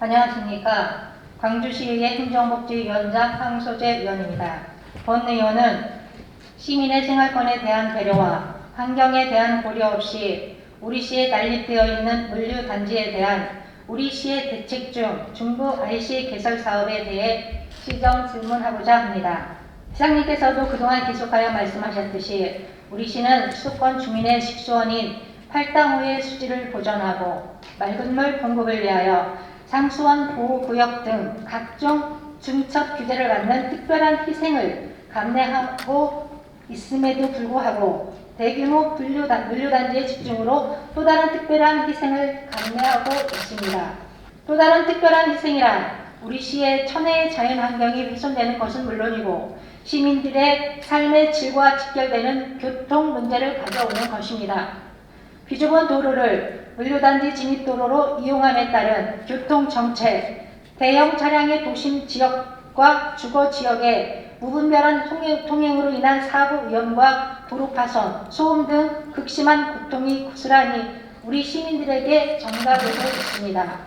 안녕하십니까. 광주시의회 행정복지위원장 황소재 의원입니다. 본 의원은 시민의 생활권에 대한 배려와 환경에 대한 고려 없이 우리 시에 난립되어 있는 물류단지에 대한 우리 시의 대책 중 중부 IC 개설 사업에 대해 시정 질문하고자 합니다. 시장님께서도 그동안 계속하여 말씀하셨듯이 우리 시는 수도권 주민의 식수원인 팔당호의 수질을 보존하고 맑은 물 공급을 위하여 상수원 보호구역 등 각종 중첩 규제를 받는 특별한 희생을 감내하고 있음에도 불구하고 대규모 물류단지의 집중으로 또 다른 특별한 희생을 감내하고 있습니다. 또 다른 특별한 희생이란 우리 시의 천혜의 자연환경이 훼손되는 것은 물론이고 시민들의 삶의 질과 직결되는 교통 문제를 가져오는 것입니다. 비좁은 도로를 물류단지 진입도로로 이용함에 따른 교통정체, 대형 차량의 도심 지역과 주거 지역의 무분별한 통행으로 인한 사고 위험과 도로 파손, 소음 등 극심한 고통이 고스란히 우리 시민들에게 전가되고 있습니다.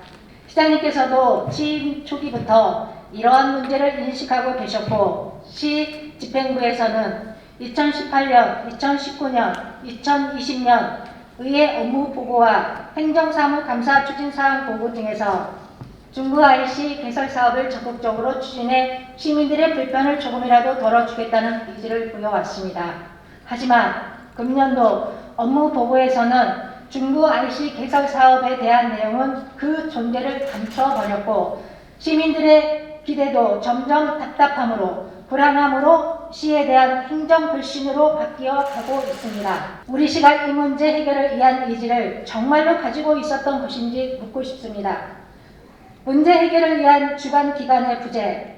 시장님께서도 취임 초기부터 이러한 문제를 인식하고 계셨고 시 집행부에서는 2018년, 2019년, 2020년 의회 업무 보고와 행정사무 감사 추진사항 보고 등에서 중부 IC 개설 사업을 적극적으로 추진해 시민들의 불편을 조금이라도 덜어주겠다는 의지를 보여왔습니다. 하지만 금년도 업무 보고에서는 중부 IC 개설 사업에 대한 내용은 그 존재를 감춰버렸고 시민들의 기대도 점점 답답함으로 불안함으로 시에 대한 행정 불신으로 바뀌어 가고 있습니다. 우리 시가 이 문제 해결을 위한 의지를 정말로 가지고 있었던 것인지 묻고 싶습니다. 문제 해결을 위한 주관 기관의 부재,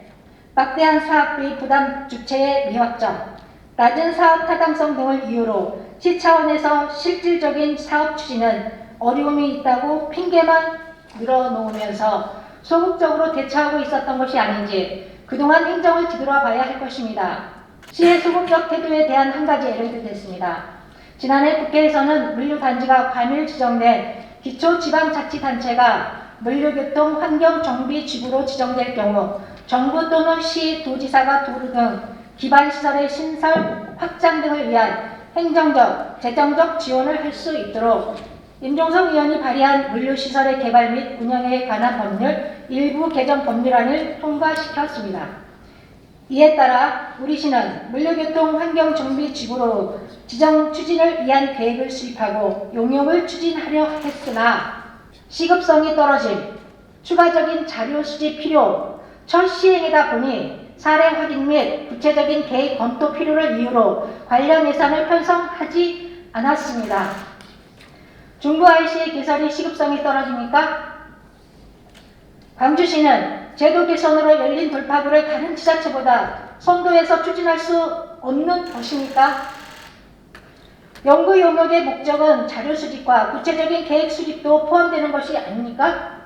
막대한 사업비 부담 주체의 미확정, 낮은 사업 타당성 등을 이유로 시 차원에서 실질적인 사업 추진은 어려움이 있다고 핑계만 늘어놓으면서 소극적으로 대처하고 있었던 것이 아닌지 그동안 행정을 뒤돌아봐야 할 것입니다. 시의 소극적 태도에 대한 한 가지 예를 들겠습니다. 지난해 국회에서는 물류단지가 과밀 지정된 기초지방자치단체가 물류교통 환경정비지구로 지정될 경우 정부 또는 시, 도지사가 도로 등 기반시설의 신설, 확장 등을 위한 행정적, 재정적 지원을 할 수 있도록 임종석 의원이 발의한 물류시설의 개발 및 운영에 관한 법률 일부 개정 법률안을 통과시켰습니다. 이에 따라 우리 시는 물류교통 환경정비지구로 지정 추진을 위한 계획을 수립하고 용역을 추진하려 했으나 시급성이 떨어짐, 추가적인 자료 수집 필요, 첫 시행이다 보니 사례 확인 및 구체적인 계획 검토 필요를 이유로 관련 예산을 편성하지 않았습니다. 중부 IC의 개설이 시급성이 떨어집니까? 광주시는 제도 개선으로 열린 돌파구를 다른 지자체보다 선도해서 추진할 수 없는 것입니까? 연구 용역의 목적은 자료 수집과 구체적인 계획 수립도 포함되는 것이 아닙니까?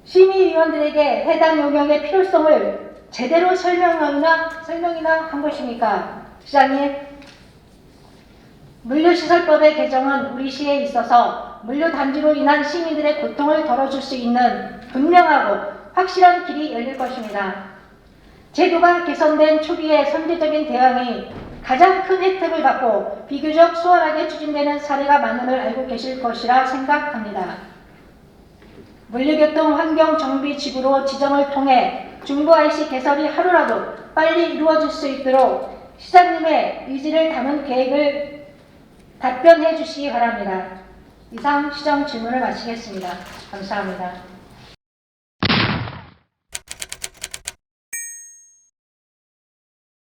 심의위원들에게 해당 용역의 필요성을 제대로 설명이나 한 것입니까? 시장님, 물류시설법의 개정은 우리 시에 있어서 물류단지로 인한 시민들의 고통을 덜어줄 수 있는 분명하고 확실한 길이 열릴 것입니다. 제도가 개선된 초기의 선제적인 대응이 가장 큰 혜택을 받고 비교적 수월하게 추진되는 사례가 많음을 알고 계실 것이라 생각합니다. 물류교통 환경정비지구로 지정을 통해 중부 IC 개설이 하루라도 빨리 이루어질 수 있도록 시장님의 의지를 담은 계획을 답변해 주시기 바랍니다. 이상 시정 질문을 마치겠습니다. 감사합니다.